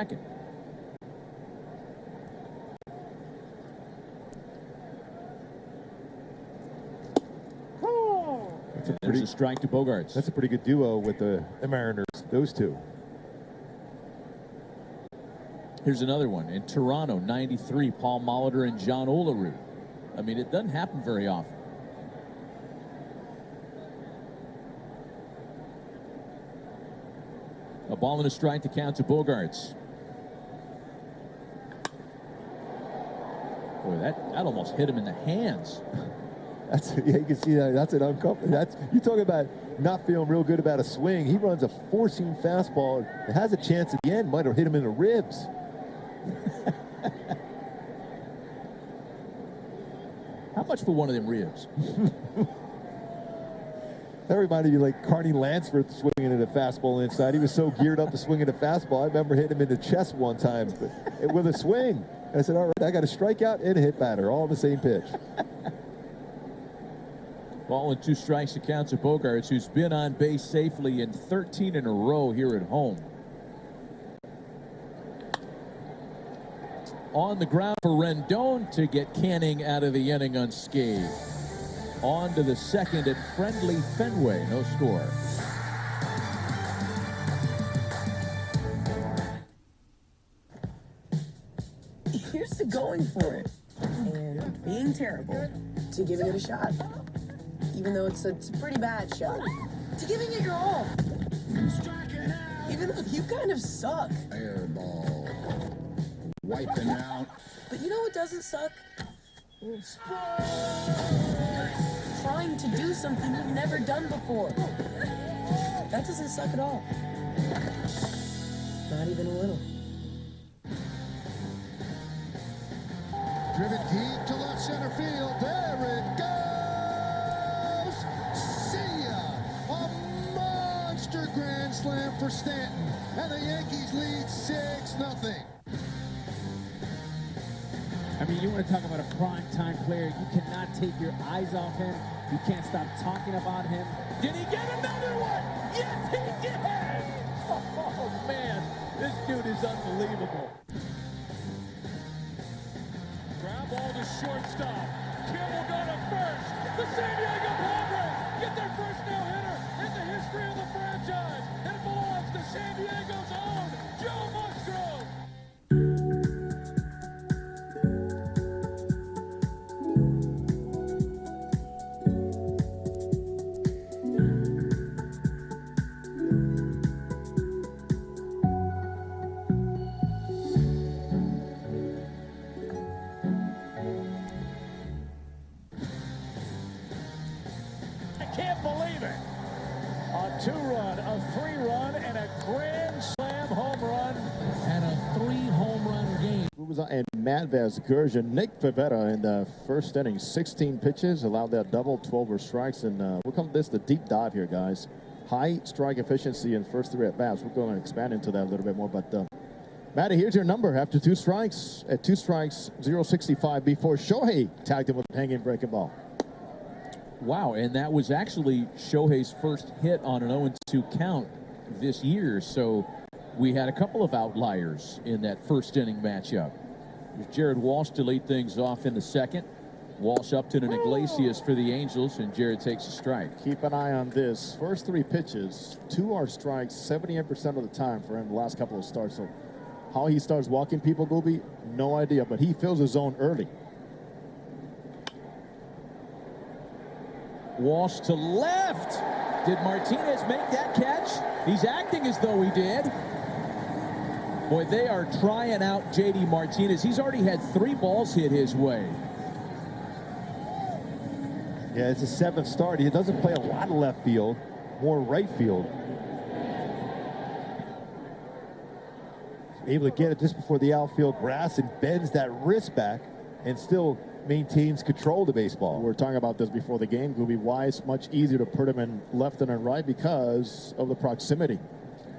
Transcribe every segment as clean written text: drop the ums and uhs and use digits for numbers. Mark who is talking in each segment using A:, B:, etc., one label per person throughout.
A: second. There's a strike to Bogaerts.
B: That's a pretty good duo with the Mariners, those two.
A: Here's another one. In Toronto, 93, Paul Molitor and John Olerud. I mean, it doesn't happen very often. A ball and a strike to count to Bogaerts. Boy, that almost hit him in the hands.
B: Yeah, you can see that. That's an uncomfortable. You talk about not feeling real good about a swing. He runs a four-seam fastball. It has a chance at the end. Might have hit him in the ribs.
A: How much for one of them ribs?
B: That reminded me like Carney Lansford swinging at a fastball inside. He was so geared up to swing at a fastball. I remember hitting him in the chest one time with a swing. I said, all right, I got a strikeout and a hit batter all on the same pitch.
A: Ball and 2 strikes to count to Bogaerts, who's been on base safely in 13 in a row here at home. On the ground for Rendon to get Canning out of the inning unscathed. On to the second at friendly Fenway. No score.
C: Here's to going for it and being terrible, to giving it a shot. Even though it's a pretty bad shot, to giving it your all. Even though you kind of suck.
D: Airball. Wiping out.
C: But you know what doesn't suck? Trying to do something you've never done before. That doesn't suck at all. Not even a little.
D: Driven deep to left center field. There it goes. See ya. A monster grand slam for Stanton. And the Yankees lead 6-0.
E: I mean, you want to talk about a prime-time player. You cannot take your eyes off him. You can't stop talking about him.
A: Did he get another one? Yes, he did! Oh, man, this dude is unbelievable.
F: Ground ball to shortstop. Kimmel got it first. The San Diego Padres get their first no-hitter in the history of the franchise. And it belongs to San Diego's own Joe Musgrove. Can't believe it. A 2-run, a 3-run, and a grand slam home run.
E: And a 3-home-run game.
G: And Matt Vasgersian, Nick Pivetta in the first inning, 16 pitches, allowed that double, 12 were strikes. And we'll come to this, the deep dive here, guys. High strike efficiency in first 3 at-bats. We're going to expand into that a little bit more. But, Matty, here's your number after 2 strikes. At 2 strikes, 0.65 before Shohei tagged him with a hanging breaking ball.
A: Wow, and that was actually Shohei's first hit on an 0-2 count this year. So we had a couple of outliers in that first inning matchup. There's Jared Walsh to lead things off in the second. Walsh, Upton, and Iglesias for the Angels, and Jared takes a strike.
G: Keep an eye on this. First 3 pitches, 2 are strikes 78% of the time for him the last couple of starts. So how he starts walking people, Gooby, no idea, but he fills his zone early.
A: Walsh to left. Did Martinez make that catch? He's acting as though he did. Boy, they are trying out J.D. Martinez. He's already had 3 balls hit his way.
B: Yeah, it's a 7th start. He doesn't play a lot of left field, more right field. Able to get it just before the outfield grass and bends that wrist back and still maintains control of the baseball.
G: We were talking about this before the game, Gooby. Why it's much easier to put him in left than in right? Because of the proximity.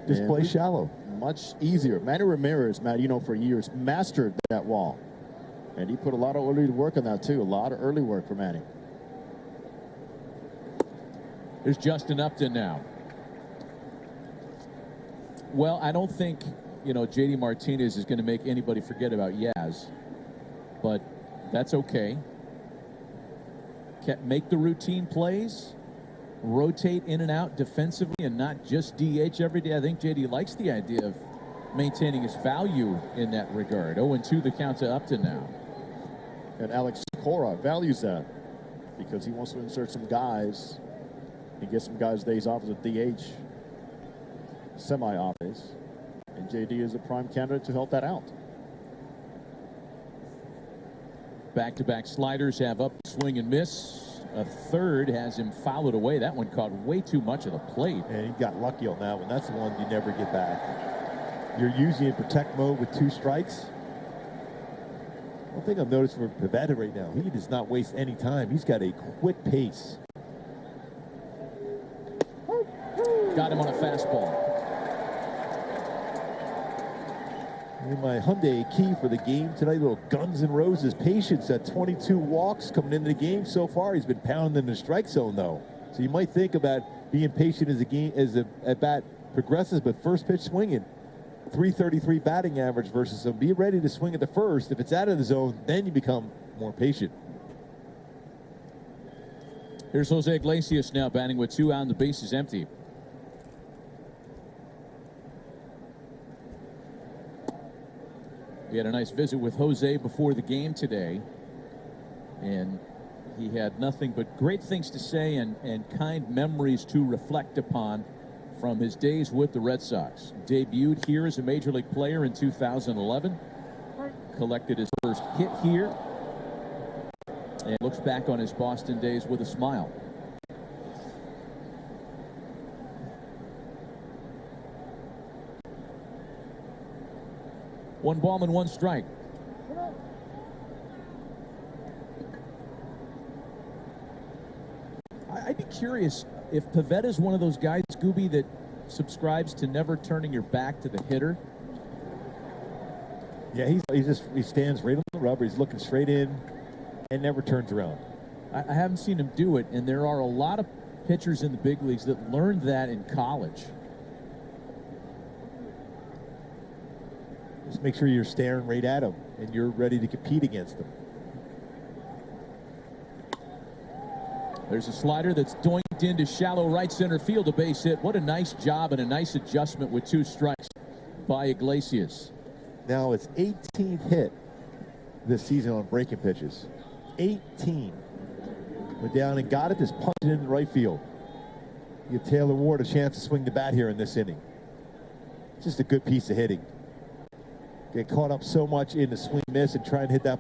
B: Just play shallow.
G: Much easier. Manny Ramirez, Matt, you know, for years, mastered that wall. And he put a lot of early work on that, too. A lot of early work for Manny.
A: There's Justin Upton now. Well, I don't think you know, JD Martinez is going to make anybody forget about Yaz. But that's okay. Make the routine plays, rotate in and out defensively, and not just DH every day. I think JD likes the idea of maintaining his value in that regard. 0-2 the count to Upton now.
G: And Alex Cora values that because he wants to insert some guys and get some guys days off as a DH, semi-off days. And JD is a prime candidate to help that out.
A: Back-to-back sliders have up, swing and miss. A third has him fouled away. That one caught way too much of the plate.
B: And he got lucky on that one. That's the one you never get back. You're usually in protect mode with 2 strikes. One thing I've noticed for Pivetta right now, he does not waste any time. He's got a quick pace.
A: Got him on a fastball.
B: And my Hyundai key for the game tonight, little Guns N' Roses patience at 22 walks coming into the game so far. He's been pounding the strike zone though. So you might think about being patient as the at bat progresses, but first pitch swinging. 333 batting average versus him. Be ready to swing at the first. If it's out of the zone, then you become more patient.
A: Here's Jose Iglesias now batting with 2 out and the base is empty. We had a nice visit with Jose before the game today, and he had nothing but great things to say and kind memories to reflect upon from his days with the Red Sox. Debuted here as a Major League player in 2011, collected his first hit here, and looks back on his Boston days with a smile. One ball and 1 strike. I'd be curious if Pivetta is one of those guys, Scooby, that subscribes to never turning your back to the hitter.
B: Yeah, he stands right on the rubber. He's looking straight in and never turns around.
A: I haven't seen him do it, and there are a lot of pitchers in the big leagues that learned that in college.
B: Just make sure you're staring right at him and you're ready to compete against him.
A: There's a slider that's doinked into shallow right center field, a base hit. What a nice job and a nice adjustment with 2 strikes by Iglesias.
B: Now it's 18th hit this season on breaking pitches. 18. Went down and got it, just punched it in the right field. Give Taylor Ward a chance to swing the bat here in this inning. Just a good piece of hitting. Get caught up so much in the swing miss and try and hit that